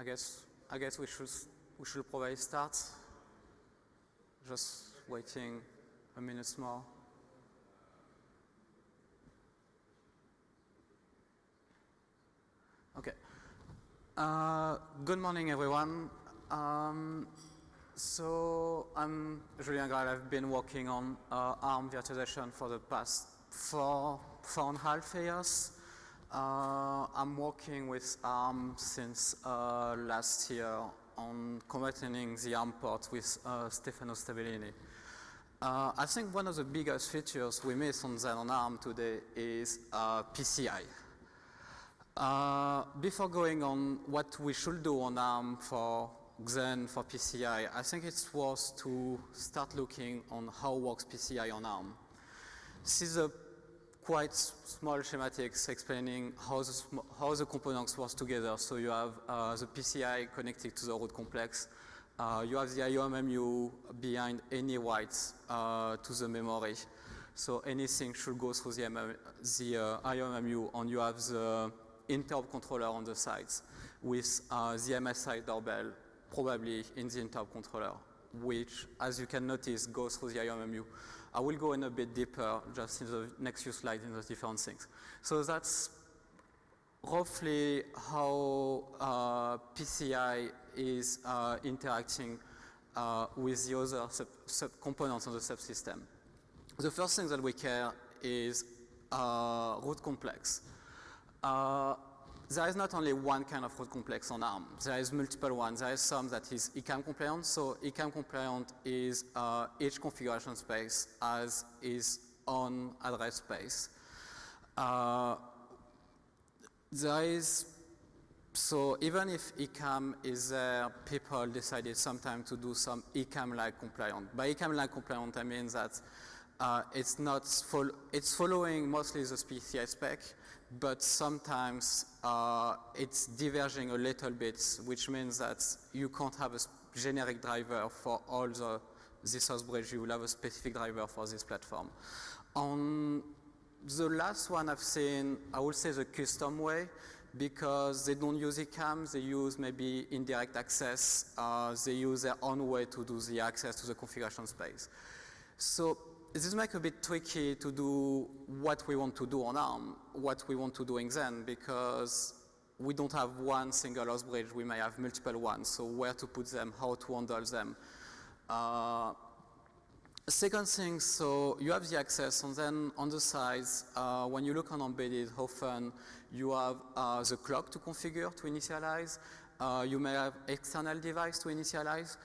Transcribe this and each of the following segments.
I guess we should probably start. Just waiting a minute more. Okay. Good morning, everyone. So I'm Julien Grall. I've been working on ARM virtualization for the past four and a half years. I'm working with ARM since last year on combining the ARM port with Stefano Stabellini. I think one of the biggest features we miss on Xen ARM today is PCI. Before going on what we should do on ARM for Xen, for PCI, I think it's worth to start looking on how works PCI on ARM. This is a quite small schematics explaining how the components work together. So you have the PCI connected to the root complex. You have the IOMMU behind any writes to the memory. So anything should go through the IOMMU, and you have the interrupt controller on the sides with the MSI doorbell probably in the interrupt controller, which, as you can notice, goes through the IOMMU. I will go in a bit deeper just in the next few slides in the different things. So that's roughly how PCI is interacting with the other components of the subsystem. The first thing that we care is root complex. There is not only one kind of root complex on ARM. There is multiple ones. There is some that is ECAM compliant. So ECAM compliant is each configuration space has its own address space. So even if ECAM is there, people decided sometime to do some ECAM-like compliant. By ECAM-like compliant, I mean that it's following mostly the PCI spec, but sometimes it's diverging a little bit, which means that you can't have a generic driver for all this host bridge. You will have a specific driver for this platform. On the last one I've seen, I would say the custom way, because they don't use ECAM, they use maybe indirect access. They use their own way to do the access to the configuration space. So this makes it a bit tricky to do what we want to do on ARM, what we want to do in Xen, because we don't have one single host bridge. We may have multiple ones. So where to put them, how to handle them. Second thing, so you have the access, and then on the sides, when you look on embedded, often you have the clock to configure, to initialize. You may have external device to initialize,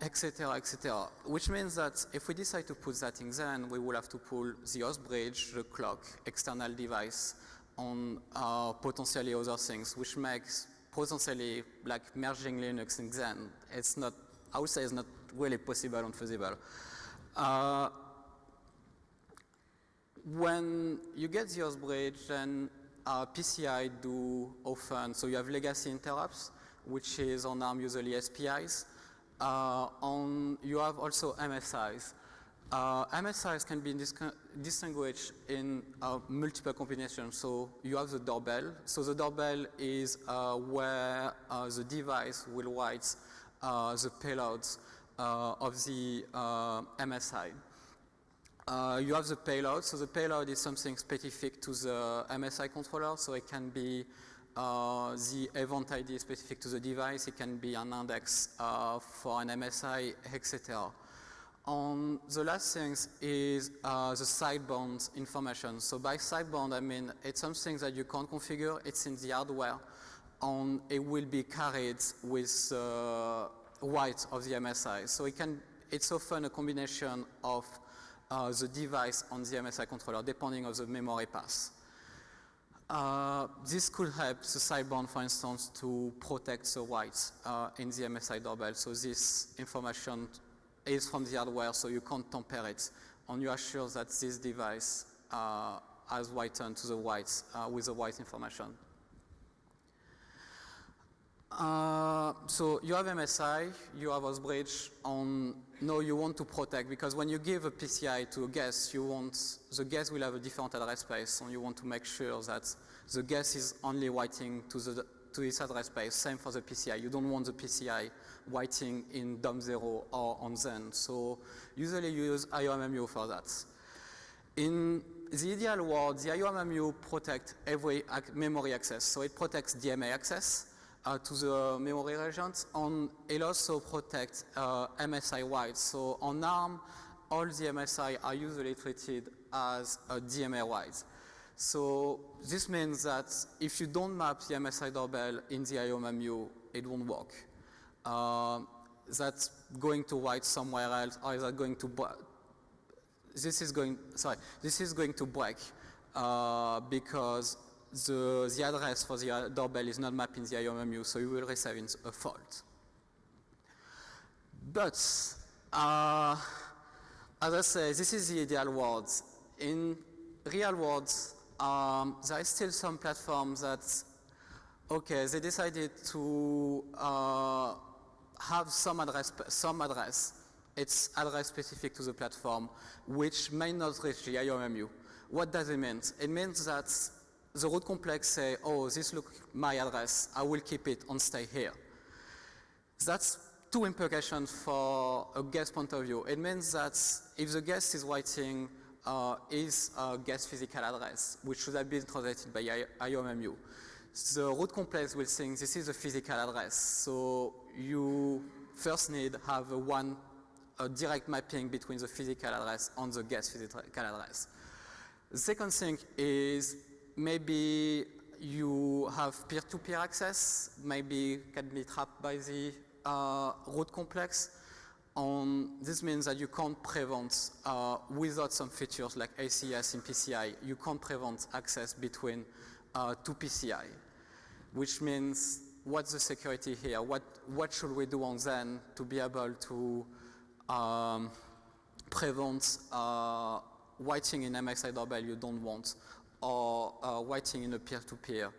etc., etc. Which means that if we decide to put that in Xen, we will have to pull the host bridge, the clock, external device, on potentially other things, which makes potentially like merging Linux in Xen. It's not, I would say, it's not really possible and feasible. When you get the host bridge, then PCI do often, so you have legacy interrupts, which is on ARM usually SPIs. You have also MSIs. MSIs can be distinguished in multiple combinations. So you have the doorbell. So the doorbell is where the device will write the payloads of the MSI. You have the payload. So the payload is something specific to the MSI controller. So it can be the event ID specific to the device. It can be an index for an MSI, etc. The last thing is the sidebound information. So by sidebound, I mean it's something that you can't configure. It's in the hardware, and it will be carried with write of the MSI. So it's often a combination of the device on the MSI controller, depending on the memory path. This could help the sidebound, for instance, to protect the writes in the MSI doorbell. So this information is from the hardware, so you can't tamper it, and you are sure that this device has written to the writes with the right information. So you have MSI, you have host bridge, and now you want to protect, because when you give a PCI to a guest, the guest will have a different address space, and you want to make sure that the guest is only writing to the this address space. Same for the PCI. You don't want the PCI writing in DOM0 or on Xen. So usually you use IOMMU for that. In the ideal world, the IOMMU protects every memory access. So it protects DMA access to the memory regions, and it also protects MSI writes. So on ARM, all the MSI are usually treated as DMA writes. So this means that if you don't map the MSI doorbell in the IOMMU, it won't work. That's going to write somewhere else, or is that going to this is going to break because the address for the doorbell is not mapped in the IOMMU, so you will receive a fault. But as I say, this is the ideal world. In real world, there is still some platforms that, okay, they decided to have some address. It's address specific to the platform, which may not reach the IOMMU. What does it mean? It means that the root complex say, oh, this looks my address, I will keep it and stay here. That's two implications for a guest point of view. It means that if the guest is writing is a guest physical address, which should have been translated by IOMMU, the root complex will think this is a physical address. So you first need have a direct mapping between the physical address and the guest physical address. The second thing is maybe you have peer-to-peer access, maybe can be trapped by the root complex. This means that you can't prevent, without some features like ACS in PCI, you can't prevent access between two PCI, which means what's the security here? What should we do on Xen to be able to prevent writing in MSI doorbell you don't want, or writing in a peer-to-peer,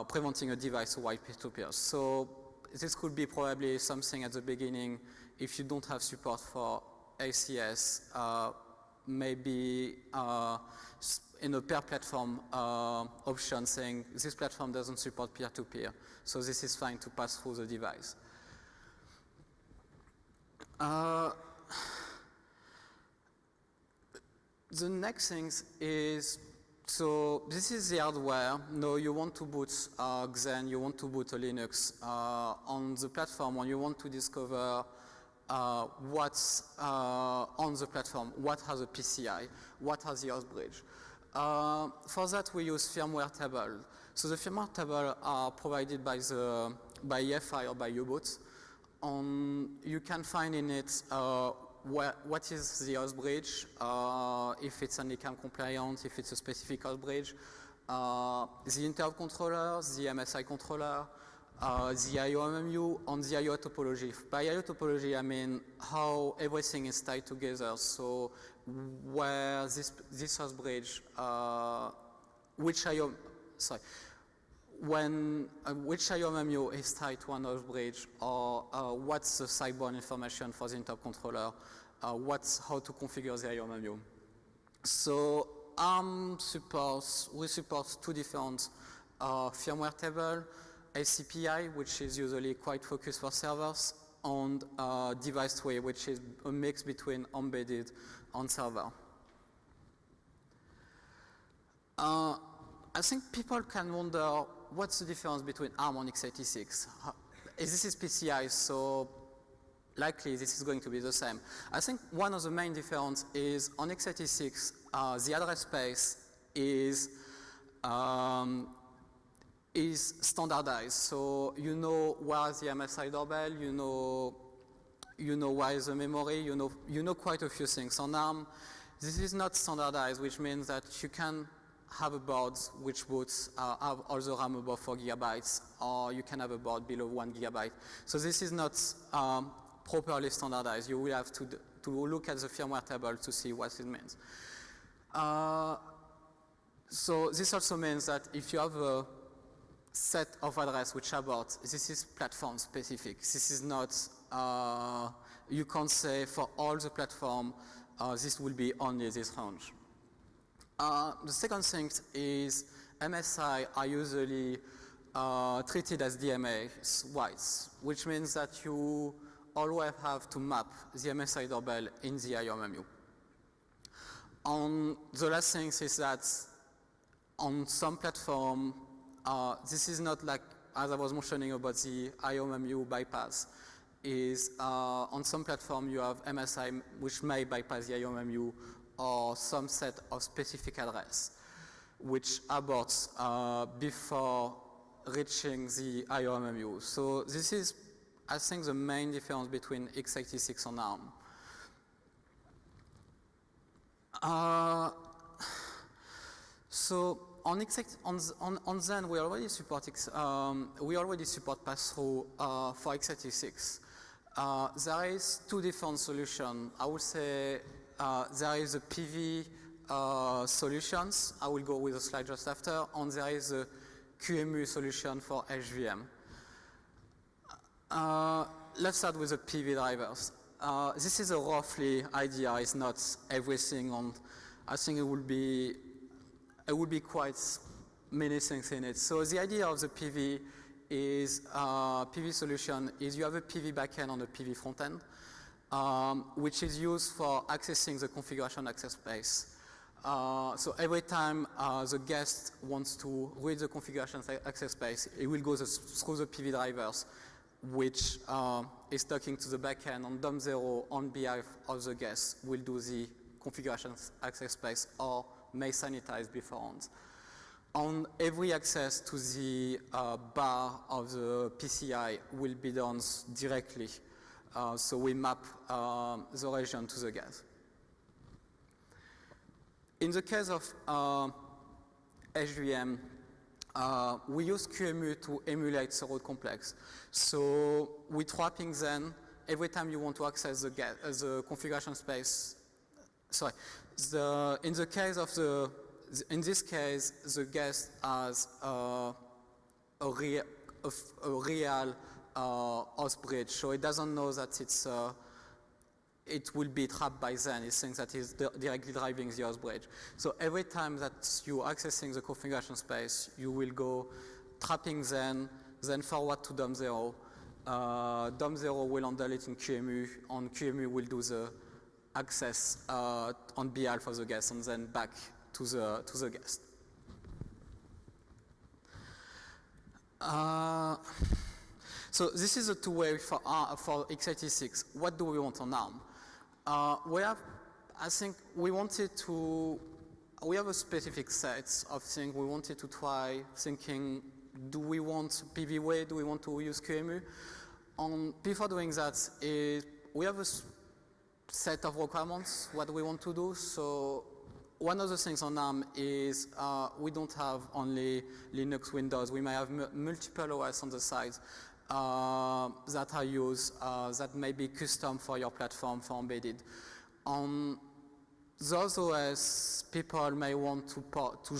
preventing a device to write peer-to-peer. So this could be probably something at the beginning. If you don't have support for ACS, maybe in a per platform option saying this platform doesn't support peer-to-peer, so this is fine to pass through the device. The next thing is, so this is the hardware. No, you want to boot Xen, you want to boot a Linux on the platform, and you want to discover what's on the platform, what has a PCI, what has the host bridge. For that, we use firmware table. So the firmware table are provided by EFI or by U-Boot. You can find in it what is the host bridge, if it's an ICAM compliant, if it's a specific host bridge, the interrupt controller, the MSI controller, the IOMMU, and the IO topology. By IO topology, I mean how everything is tied together. So where this host bridge, which IOMMU is tied to an host bridge, or what's the sideboard information for the interrupt controller, how to configure the IOMMU. So ARM we support two different firmware tables, ACPI, which is usually quite focused for servers, and device tree, which is a mix between embedded and server. I think people can wonder what's the difference between ARM and x86. This is PCI, so likely this is going to be the same. I think one of the main differences is on x86, the address space is standardized. So you know where is the MSI doorbell, you know where is the memory, you know quite a few things. On ARM, this is not standardized, which means that you can have a board which boots have all the RAM above 4 gigabytes, or you can have a board below 1 gigabyte. So this is not properly standardized. You will have to look at the firmware table to see what it means. So this also means that if you have a set of address which are bought, this is platform specific. This is not, you can't say for all the platform, this will be only this range. The second thing is MSI are usually treated as DMA writes, which means that you always have to map the MSI doorbell in the IOMMU. And the last thing is that on some platform, this is not like, as I was mentioning about the IOMMU bypass, is on some platform you have MSI which may bypass the IOMMU or some set of specific address which aborts before reaching the IOMMU. So this is, I think, the main difference between x86 and ARM. So on Xen we already support pass-through for x86. There is two different solutions. I would say there is a PV solutions. I will go with a slide just after, and there is a QEMU solution for HVM. Let's start with the PV drivers. This is a roughly idea. It's not everything, and I think it would be quite many things in it. So the idea of the PV is PV solution is you have a PV backend and a PV frontend, which is used for accessing the configuration access space. So every time the guest wants to read the configuration access space, it will go through the PV drivers, which is talking to the backend, and DOM0 on behalf of the guest will do the configuration access space or may sanitize beforehand. On every access to the bar of the PCI will be done directly. So we map the region to the guest. In the case of HVM, we use QEMU to emulate the road complex. So we're trapping Xen every time you want to access the configuration space. Sorry, in this case, the guest has a real host bridge, so it doesn't know that it will be trapped by Xen. It thinks that it's directly driving the host bridge. So every time that you're accessing the configuration space, you will go trapping Xen, then forward to DOM0. DOM0 will handle it in QEMU, and QEMU will do the access on behalf of the guest, and then back to the guest. So this is a two-way for x86. What do we want on ARM? I think we have a specific set of things we wanted to try thinking, do we want PV way, do we want to use QEMU? Before doing that, we have a set of requirements, what we want to do. So one of the things on ARM is we don't have only Linux, Windows. We may have multiple OS on the side that are used, that may be custom for your platform, for embedded. On those OS, people may want to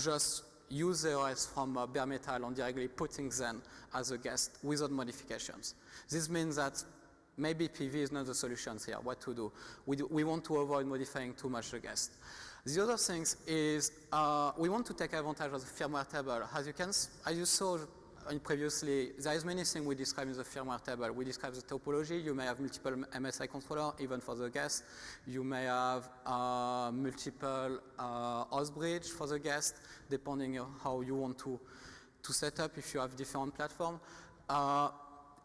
just use the OS from bare metal and directly putting Xen as a guest without modifications. This means that maybe PV is not the solution here, what to do. We want to avoid modifying too much the guest. The other thing is we want to take advantage of the firmware table. As you saw previously, there is many things we describe in the firmware table. We describe the topology. You may have multiple MSI controllers, even for the guest. You may have multiple host bridge for the guest, depending on how you want to set up if you have different platforms,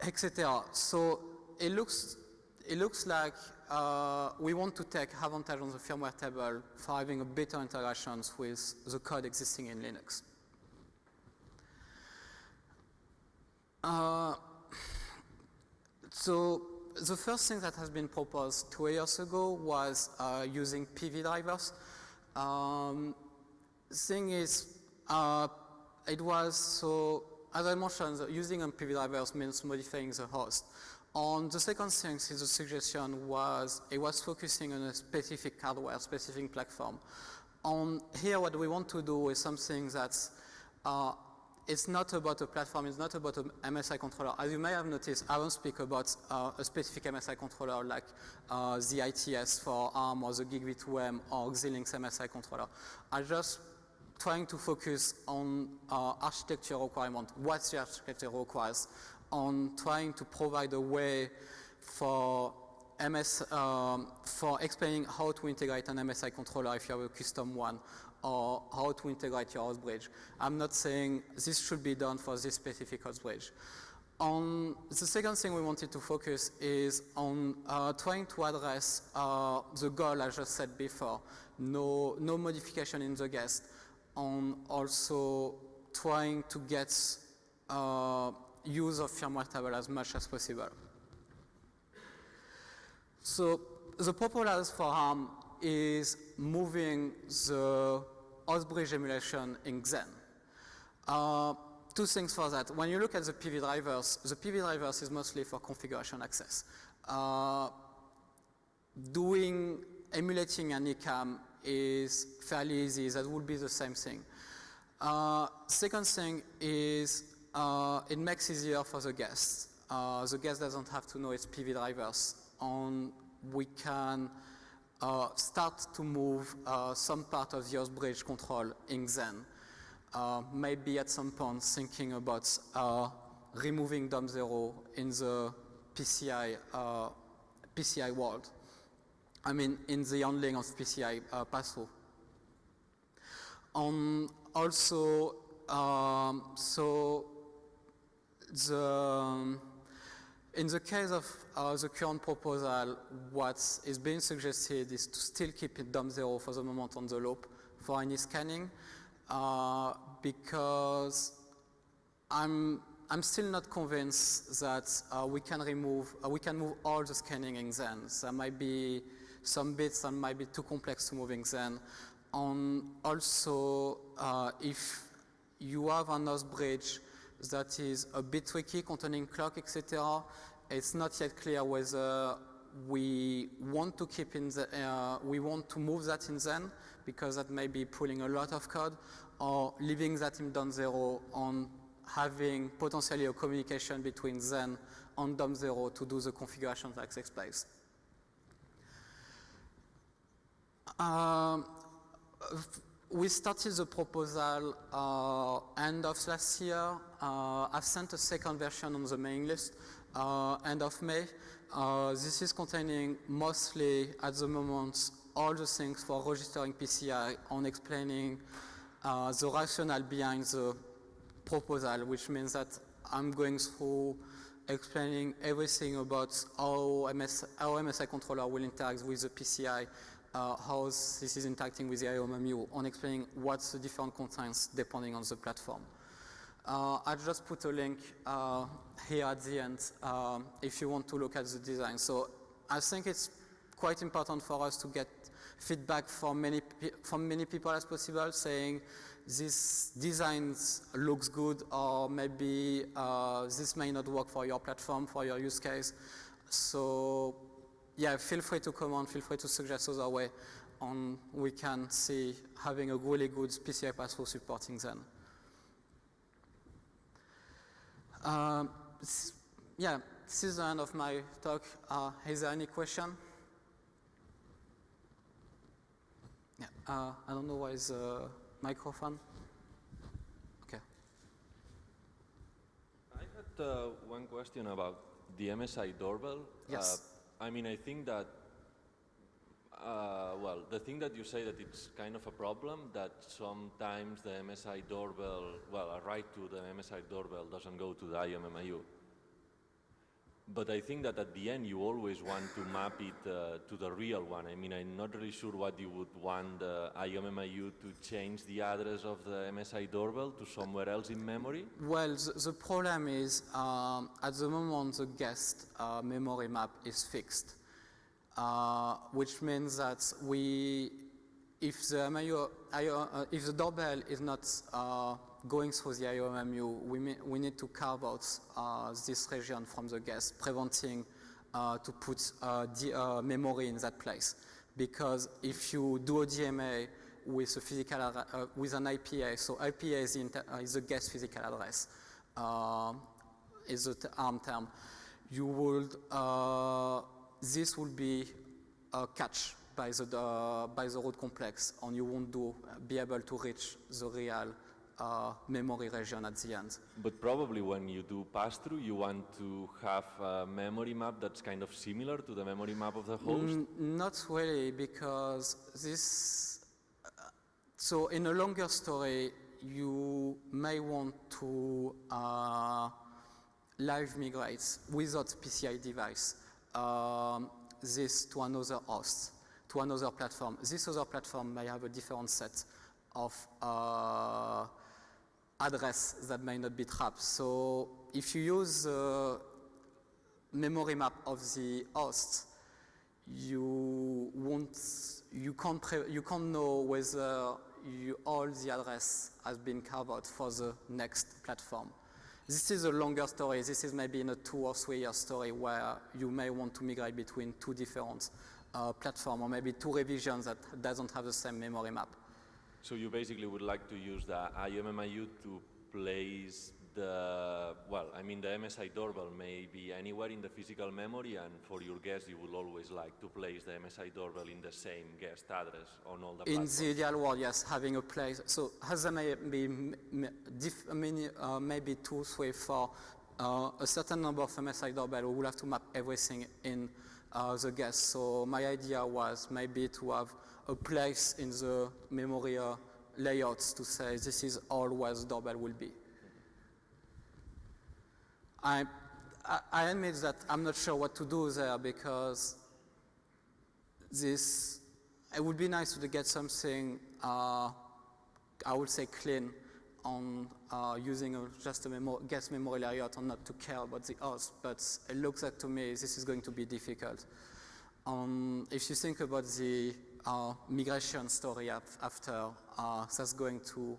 etc. So it looks like we want to take advantage on the firmware table for having a better integrations with the code existing in Linux. So the first thing that has been proposed 2 years ago was using PV drivers. Thing is, it was so, as I mentioned, using PV drivers means modifying the host. And the second thing is the suggestion was, it was focusing on a specific hardware, specific platform. And here what we want to do is something that's, it's not about a platform, it's not about an MSI controller. As you may have noticed, I won't speak about a specific MSI controller like the ITS for ARM or the GigV2M or Xilinx MSI controller. I just trying to focus on architecture requirement, what the architecture requires, on trying to provide a way for for explaining how to integrate an MSI controller if you have a custom one, or how to integrate your host bridge. I'm not saying this should be done for this specific host bridge. The second thing we wanted to focus is on trying to address the goal I just said before, no modification in the guest, on also trying to get use of firmware table as much as possible. So the proposal for ARM is moving the host bridge emulation in Xen. Two things for that. When you look at the PV drivers is mostly for configuration access. Emulating an ECAM is fairly easy. That would be the same thing. Second thing is it makes easier for the guest. The guest doesn't have to know its PV drivers. We can start to move some part of the host bridge control in Xen. Maybe at some point thinking about removing DOM0 in the PCI world. I mean, in the handling of PCI Passthrough. Also, in the case of the current proposal, what is being suggested is to still keep it DOM0 for the moment on the loop for any scanning, because I'm still not convinced that we can move all the scanning in Xen. There might be some bits that might be too complex to move in Xen. Also, if you have an host bridge that is a bit tricky, containing clock, etc., it's not yet clear whether we want to keep we want to move that in Xen, because that may be pulling a lot of code, or leaving that in DOM0 on having potentially a communication between Xen and DOM0 to do the configuration that takes place. We started the proposal end of last year. I've sent a second version on the mailing list end of May. This is containing mostly, at the moment, all the things for registering PCI, on explaining the rationale behind the proposal, which means that I'm going through explaining everything about how MSI controller will interact with the PCI, how this is interacting with the IOMMU, on explaining what's the different constraints depending on the platform. I just put a link here at the end if you want to look at the design. So I think it's quite important for us to get feedback from many people as possible, saying this design looks good, or maybe this may not work for your platform, for your use case. So yeah, feel free to comment, feel free to suggest other way, and we can see having a really good PCI Passthrough supporting Xen. Yeah, this is the end of my talk. Is there any question? Yeah, I don't know why is the microphone. Okay. I had one question about the MSI doorbell. Yes. I mean, I think that, well, the thing that you say that it's kind of a problem, that sometimes the MSI doorbell, well, a write to the MSI doorbell doesn't go to the IOMMU. But I think that at the end you always want to map it to the real one. I mean, I'm not really sure what you would want the IOMMU to change the address of the MSI doorbell to somewhere else in memory. Well, the problem is at the moment the guest memory map is fixed, which means that if the doorbell is not going through the IOMMU, we need to carve out this region from the guest, preventing to put memory in that place. Because if you do a DMA with a physical with an IPA, so IPA is the guest physical address, is the ARM term. You would this will be a catch, by the root complex, and you won't be able to reach the real memory region at the end. But probably when you do pass-through, you want to have a memory map that's kind of similar to the memory map of the host? Not really, because this. So in a longer story, you may want to live migrate without PCI device this to another host, to another platform. This other platform may have a different set of address that may not be trapped. So if you use the memory map of the host, you can't know whether all the address has been covered for the next platform. This is a longer story. This is maybe in a 2 or 3 year story where you may want to migrate between 2 different platforms, or maybe 2 revisions that doesn't have the same memory map. So you basically would like to use the IOMMIU to place the, well, I mean the MSI doorbell may be anywhere in the physical memory, and for your guest you would always like to place the MSI doorbell in the same guest address on all the platforms. In the ideal world, yes, having a place. So as there may be maybe 2, 3, 4, a certain number of MSI doorbell, we will have to map everything in the guest. So my idea was maybe to have a place in the memory layouts to say this is all where the doorbell will be. I admit that I'm not sure what to do there, because it would be nice to get something, I would say clean, on using just a guest memory layout and not to care about the host, but it looks like to me this is going to be difficult. If you think about the migration story after, that's going to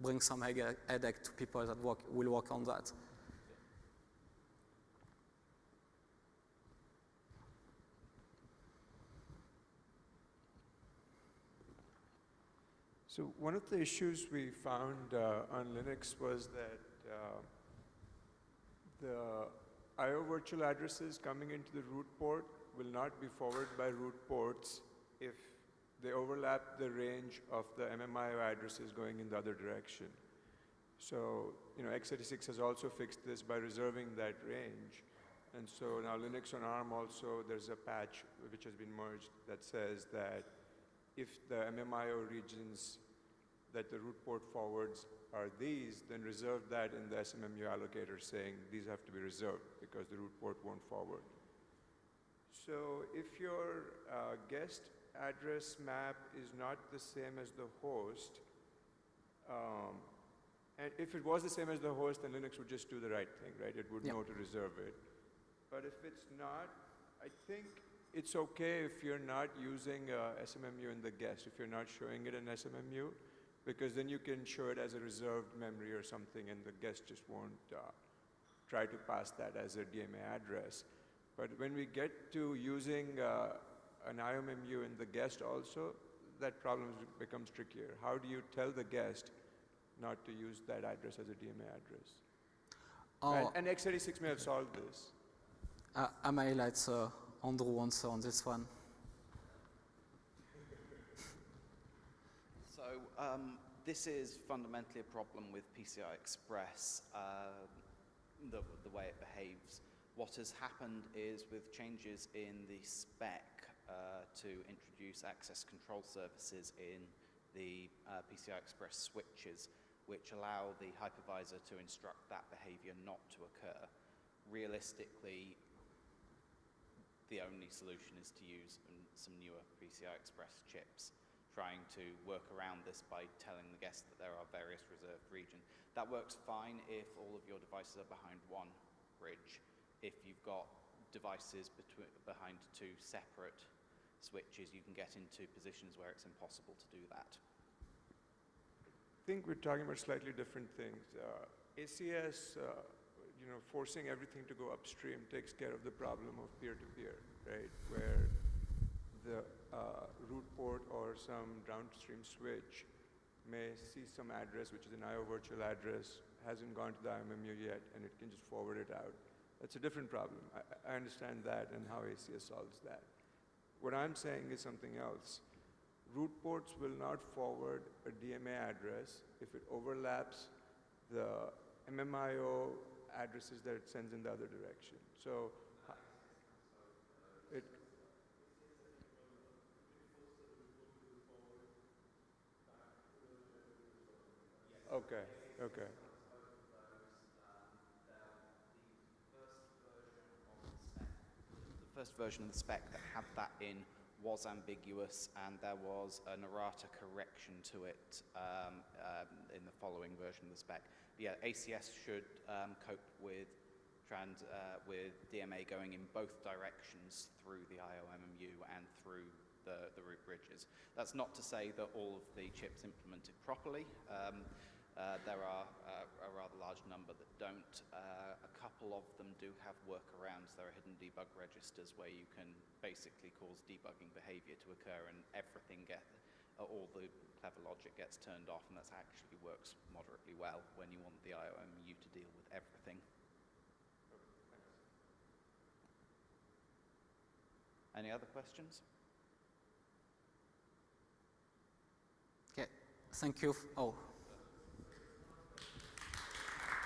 bring some headache to people that will work on that. So one of the issues we found on Linux was that the I/O virtual addresses coming into the root port will not be forwarded by root ports if they overlap the range of the MMIO addresses going in the other direction. So, x86 has also fixed this by reserving that range. And so now Linux on ARM also, there's a patch which has been merged that says that if the MMIO regions that the root port forwards are these, then reserve that in the SMMU allocator saying these have to be reserved because the root port won't forward. So if your guest address map is not the same as the host, and if it was the same as the host, then Linux would just do the right thing, right? It would know to reserve it. But if it's not, I think it's okay if you're not using SMMU in the guest, if you're not showing it in SMMU, because then you can show it as a reserved memory or something, and the guest just won't try to pass that as a DMA address. But when we get to using an IOMMU in the guest also, that problem becomes trickier. How do you tell the guest not to use that address as a DMA address? And x86 may have solved this. I may let Andrew answer on this one. So this is fundamentally a problem with PCI Express, the way it behaves. What has happened is with changes in the spec to introduce access control services in the PCI Express switches, which allow the hypervisor to instruct that behavior not to occur. Realistically, the only solution is to use some newer PCI Express chips, trying to work around this by telling the guest that there are various reserved regions. That works fine if all of your devices are behind one bridge. If you've got devices behind 2 separate switches, you can get into positions where it's impossible to do that. I think we're talking about slightly different things. ACS, forcing everything to go upstream takes care of the problem of peer-to-peer, right? Where the root port or some downstream switch may see some address, which is an IO virtual address, hasn't gone to the IMMU yet, and it can just forward it out. That's a different problem. I understand that and how ACS solves that. What I'm saying is something else. Root ports will not forward a DMA address if it overlaps the MMIO addresses that it sends in the other direction. So it okay, okay. The first version of the spec that had that in was ambiguous, and there was an errata correction to it in the following version of the spec. But yeah, ACS should cope with with DMA going in both directions through the IOMMU and through the root bridges. That's not to say that all of the chips implement it properly. There are a rather large number that don't. A couple of them do have workarounds. There are hidden debug registers where you can basically cause debugging behavior to occur, and everything all the clever logic gets turned off, and that actually works moderately well when you want the IOMMU to deal with everything. Any other questions? Okay, thank you.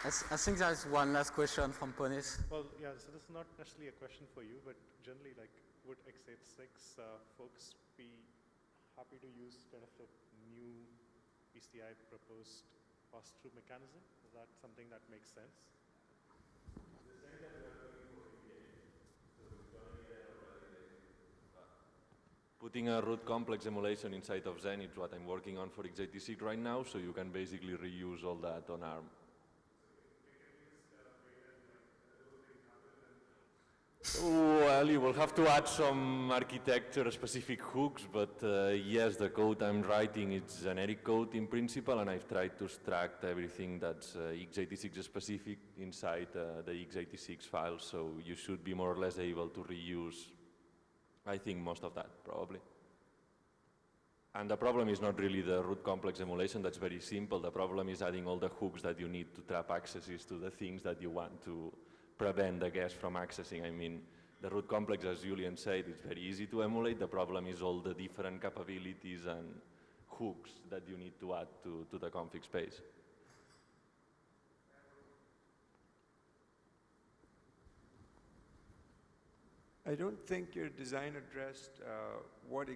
I think there's one last question from Ponis. Well, yeah, so this is not necessarily a question for you, but generally, like, would x86 folks be happy to use kind of the new PCI proposed pass-through mechanism? Is that something that makes sense? Putting a root complex emulation inside of Xen is what I'm working on for x86 right now, so you can basically reuse all that on ARM. Well, you will have to add some architecture-specific hooks, but yes, the code I'm writing is generic code in principle, and I've tried to extract everything that's x86 specific inside the x86 file, so you should be more or less able to reuse, I think, most of that, probably. And the problem is not really the root complex emulation, that's very simple. The problem is adding all the hooks that you need to trap accesses to the things that you want to prevent the guest from accessing. I mean, the root complex, as Julien said, it's very easy to emulate. The problem is all the different capabilities and hooks that you need to add to the config space. I don't think your design addressed what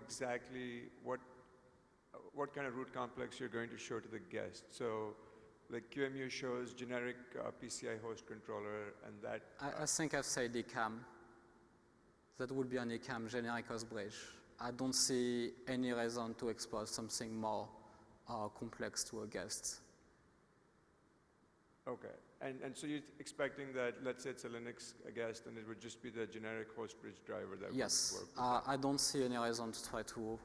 kind of root complex you're going to show to the guest. So, like QEMU shows generic PCI host controller, and that. I think I've said ECAM. That would be an ECAM generic host bridge. I don't see any reason to expose something more complex to a guest. Okay, and so you're expecting that, let's say it's a Linux guest, and it would just be the generic host bridge driver that yes, would work. I don't see any reason to try to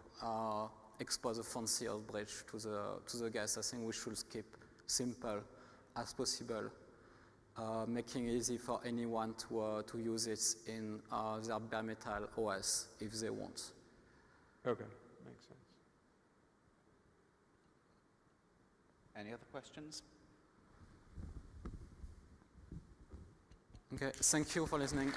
expose a fancy host bridge to the guest. I think we should keep simple as possible, making it easy for anyone to use it in their bare metal OS if they want. Okay, makes sense. Any other questions? Okay, thank you for listening.